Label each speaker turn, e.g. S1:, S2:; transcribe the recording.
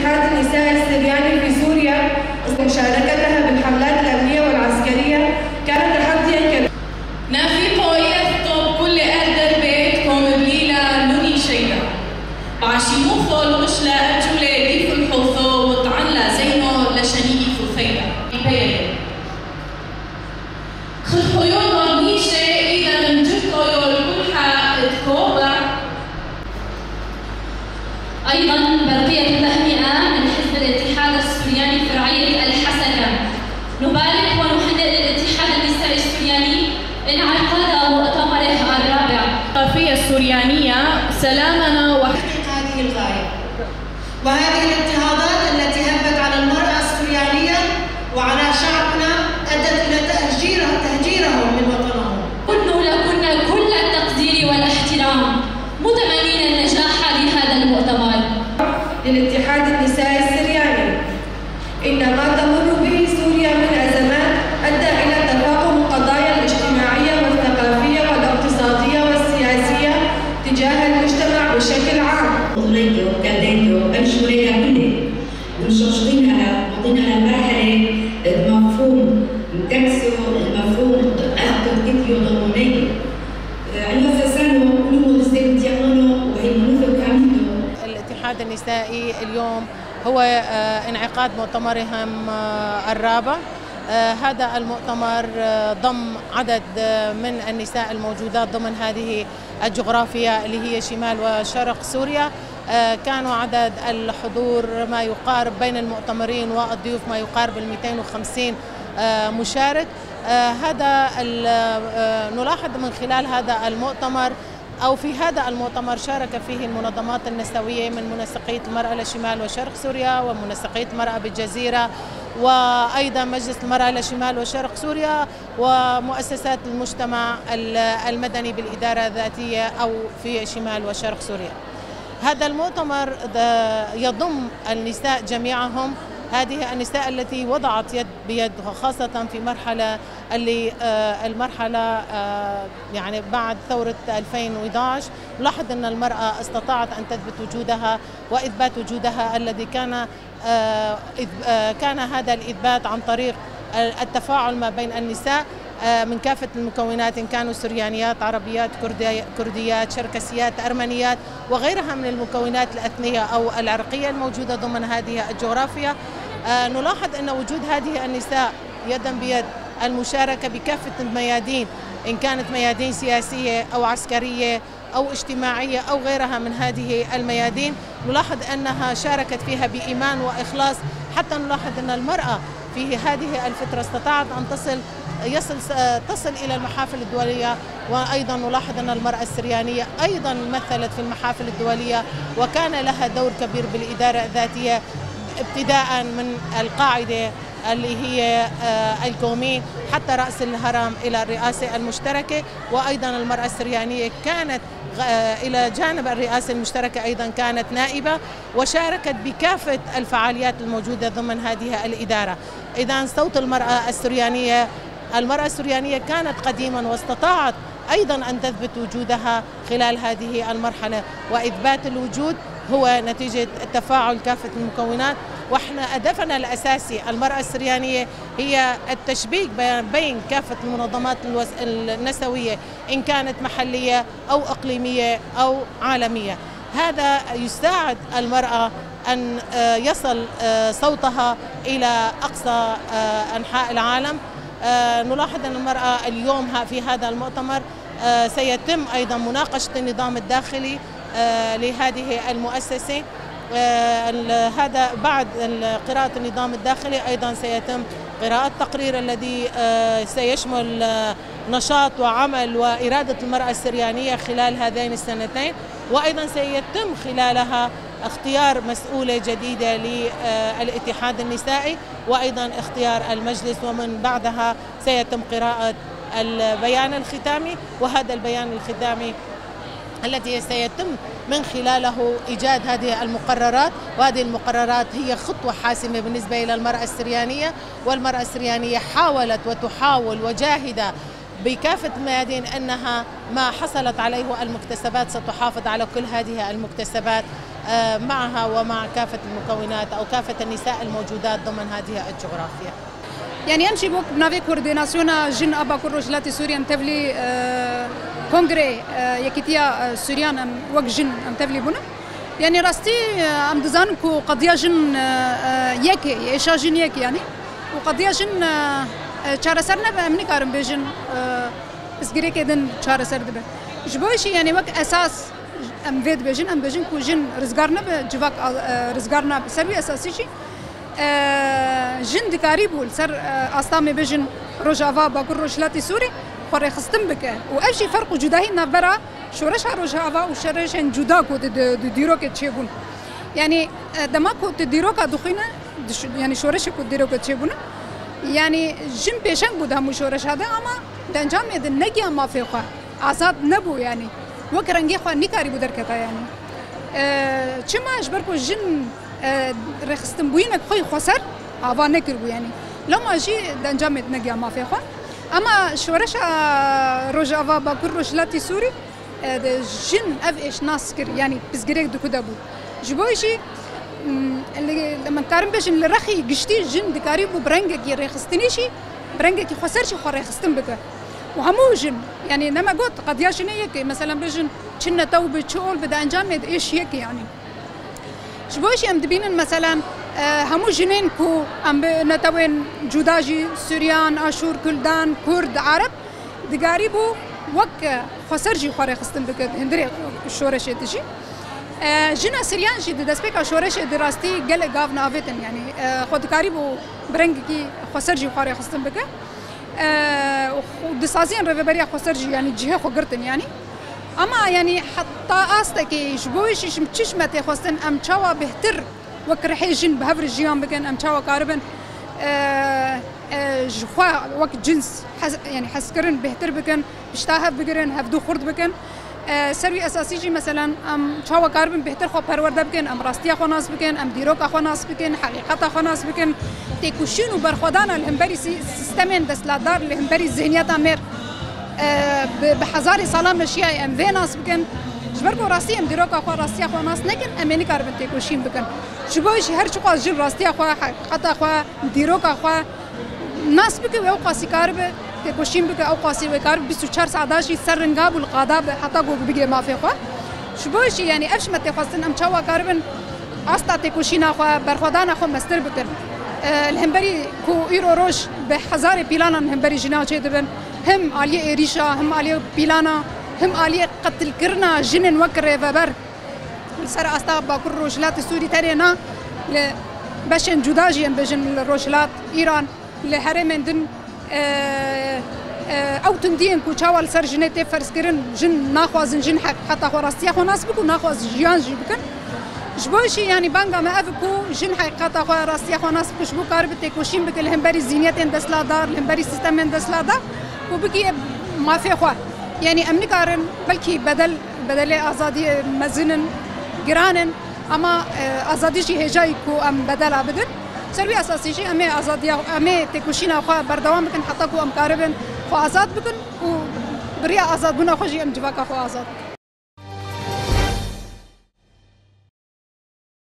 S1: لاتحاد النساء السرياني في سوريا مشاركتها بالحملات الأمنية والعسكرية كانت تحدياً كبيرا.
S2: نافي قوية طب كل أهدر بيتكم بليلة نوني شيدا بعشي مخل وشلا أجولة ديف الحوثو وطعنلا زينو لشنيي فوثيدا خل خيول ورنيشة إذا من جد خيول كلها اتكوبة.
S3: أيضاً برقية التهنئة من حزب الاتحاد السورياني فرعية الحسكة. نبارك ونهنئ للاتحاد النسائي السورياني انعقاد مؤتمره الرابع.
S2: الثقافية السوريانية سلامنا
S4: وتحقيق هذه الغاية وهذه الاضطهادات التي هبت على المرأة السوريانية وعلى شعبنا أدت إلى تهجيرهم من وطنهم.
S3: كن لكن كل التقدير والاحترام متمنين النجاح لهذا المؤتمر.
S1: للاتحاد النسائي السرياني إن ما تمر به سوريا من أزمات أدى إلى تفاقم القضايا الاجتماعية والثقافية والاقتصادية والسياسية تجاه المجتمع بشكل عام.
S5: وطليته وكاديته أنشورينا كله ومشوشطين على مرحلة مفهوم تكسو المفهوم أخذ كتير ضمني أنا فسانو كل مستند يعملوا وهي منوفة كاملة.
S6: الاتحاد النسائي اليوم هو انعقاد مؤتمرهم الرابع. هذا المؤتمر ضم عدد من النساء الموجودات ضمن هذه الجغرافيا اللي هي شمال وشرق سوريا. كانوا عدد الحضور ما يقارب بين المؤتمرين والضيوف ما يقارب 250 مشارك. هذا نلاحظ من خلال هذا المؤتمر أو في هذا المؤتمر شارك فيه المنظمات النسوية من منسقية المرأة لشمال وشرق سوريا ومنسقية المرأة بالجزيرة وأيضا مجلس المرأة لشمال وشرق سوريا ومؤسسات المجتمع المدني بالإدارة الذاتية أو في شمال وشرق سوريا. هذا المؤتمر يضم النساء جميعهم، هذه النساء التي وضعت يد بيد وخاصة في مرحلة المرحلة يعني بعد ثورة 2011 نلاحظ أن المرأة استطاعت أن تثبت وجودها وإثبات وجودها الذي كان هذا الإثبات عن طريق التفاعل ما بين النساء من كافة المكونات، إن كانوا سريانيات، عربيات، كرديات، شركسيات، أرمنيات وغيرها من المكونات الأثنية أو العرقية الموجودة ضمن هذه الجغرافيا. نلاحظ أن وجود هذه النساء يدا بيد المشاركة بكافة الميادين، إن كانت ميادين سياسية أو عسكرية أو اجتماعية أو غيرها من هذه الميادين، نلاحظ أنها شاركت فيها بإيمان وإخلاص، حتى نلاحظ أن المرأة في هذه الفترة استطاعت أن تصل إلى المحافل الدولية. وأيضا نلاحظ أن المرأة السريانية أيضا مثلت في المحافل الدولية وكان لها دور كبير بالإدارة الذاتية ابتداء من القاعدة اللي هي الكومين حتى رأس الهرم إلى الرئاسة المشتركة. وأيضا المرأة السريانية كانت إلى جانب الرئاسة المشتركة أيضا كانت نائبة وشاركت بكافة الفعاليات الموجودة ضمن هذه الإدارة. إذا صوت المرأة السريانية كانت قديما واستطاعت أيضا أن تثبت وجودها خلال هذه المرحلة، وإثبات الوجود هو نتيجة تفاعل كافة المكونات. واحنا هدفنا الأساسي المرأة السريانية هي التشبيك بين كافة المنظمات النسوية إن كانت محلية أو إقليمية أو عالمية. هذا يساعد المرأة أن يصل صوتها إلى أقصى أنحاء العالم. نلاحظ أن المرأة اليوم في هذا المؤتمر سيتم أيضا مناقشة النظام الداخلي لهذه المؤسسة. هذا بعد قراءة النظام الداخلي أيضا سيتم قراءة تقرير الذي سيشمل نشاط وعمل وإرادة المرأة السريانية خلال هذين السنتين، وأيضا سيتم خلالها اختيار مسؤولة جديدة للاتحاد النسائي وأيضا اختيار المجلس، ومن بعدها سيتم قراءة البيان الختامي. وهذا البيان الختامي التي سيتم من خلاله إيجاد هذه المقررات، وهذه المقررات هي خطوة حاسمة بالنسبة إلى المرأة السريانية. والمرأة السريانية حاولت وتحاول وجاهدة بكافة الميادين أنها ما حصلت عليه المكتسبات ستحافظ على كل هذه المكتسبات معها ومع كافة المكونات أو كافة النساء الموجودات ضمن هذه الجغرافيا.
S7: يعني أمشي بوك بنافي كورديناسيونا جن أبا كروجلاتي سوريا تبلي كونغري يكتيا سوريان وق جن تبلي بنا يعني راستي أم دزانكو قضية جن يكي إيشا جن يكي يعني وقضية جن شارع سرنا بأمني كارم بيجن بس غير كدن شارع سر دبه جبوشي يعني وقت أساس أم فيد بيجن أم بيجن كو جن رزقارنا بجواك رزقارنا بسروي أساسي شيء جن دكاري بول سر أستامي بيجن روجافا باكر روجلاتي سوري فرق خستم بك وأبشي فرق جداهي نبرة شورش روجافا وشورش جدا كود ديروك تشيبون يعني دما كود ديروك دخينا يعني شورش كود ديروك تشيبون يعني جن بيشنگ بود همو شورش هذا أما دنجام يد نجي ما في خا عصاد نبو يعني وكرنجي خا نكاري بدر كتا يعني كما أجبركو جن رخصتم بوينك خوي خسر عوا نكربو يعني لو ما جي دنجام يد نجي ما في خا أما شورش روجافا باكر روجلاتي سوري جن أفيش ناسكر يعني بسجريك دكودابو جبويشي اللي لما كارم باش الرخي قشتي جن دكاريبو برنجك يرخصتنيشي برنجك يخسرش خو رخصتن بك وهمو جن يعني لما قلت قد ياشن هيك مثلا بجن كنا تو بتشول بدا انجام ايش هيك يعني شبوش ام دبين مثلا همو جنين كو ام نتوين جوداجي سوريان اشور كلدان كرد عرب دكاريبو وك خسرجي خو رخصتن بك هندري شورش تجي جنا سريان جد دسبك شورش دراستي قل قاف نافتن يعني خود كاريبو برنجكي خسرجي خاري خستن بك ودسازين رفبريا خسرجي يعني جهه خقرتن يعني اما يعني حتى استكي شبويش شمتشمتي خستن ام تشوا بهتر وكرحي جن بهفر الجيان بكن ام تشوا كاربن جخوا وقت جنس يعني حسكرن بهتر بكن بشتاهب بكرن هفدو خرد بكن سروي أساسي مثلا أم شوا كاربن بهتر خو پرورده بکن ام راستیا خو ناس بکن ام دیروک خو ناس بکن حقیقت خو ناس بکن تکوشین و برخودان الهمبری سیستمین دستلادار الهمبری ذهنیت امر بحزار سلام نشیای ام و ناس بکن جبرکو راستی ام دیروک خو راستیا خو ناس نکن امنی کاربن تکوشین بکن شبویش هر چقدر جن راستیا خو حقیقت خو دیروک خو ناس بکن و قاسی کارب تكوشين بك أو قاسي وكار 24 ساعة داشي سر رنقاب والقادة حتى جو بيجي ما في خوا شبوشي يعني أفش ما تخصن أم شوا كاربن أستا تكوشين أخوا برخدان أخوا مستر بكر الهمبري كو إيرو روش بحزار بيلانا الهمبري جنا شيء دبن هم عليه إريشة هم عليه بيلانا هم عليه قتل كرنا جنن وكر وبر سر أستا باكر روشلات السوري ترينا بشن جداجي بجن الروشلات إيران لهرمن دن او تندين كو چاوال سر جنته فرض کرن جن ناخوازن جن حق حتى خو راستي خو ناس بكو ناخواز جيان جي بكن جبوشي يعني بانغا ما افكو جن حقيقه خو راستي خو ناس بكو كارب تكوشين بك الهمبري زينيت دسلادار الهمبري سيستم دسلادار وبكي ما في خو يعني امني كارن بلكي بدل ازادي مزنن جرانن اما ازادي شي هجاي كو ام بدل ابدن سروي أساسي شيء أمي أزادية أمي تكوشينا أخوة بردوام بكن حتى كو أم كاربن خو آزاد بكن وبريا آزاد بنا خوجي أم جواك أخو آزاد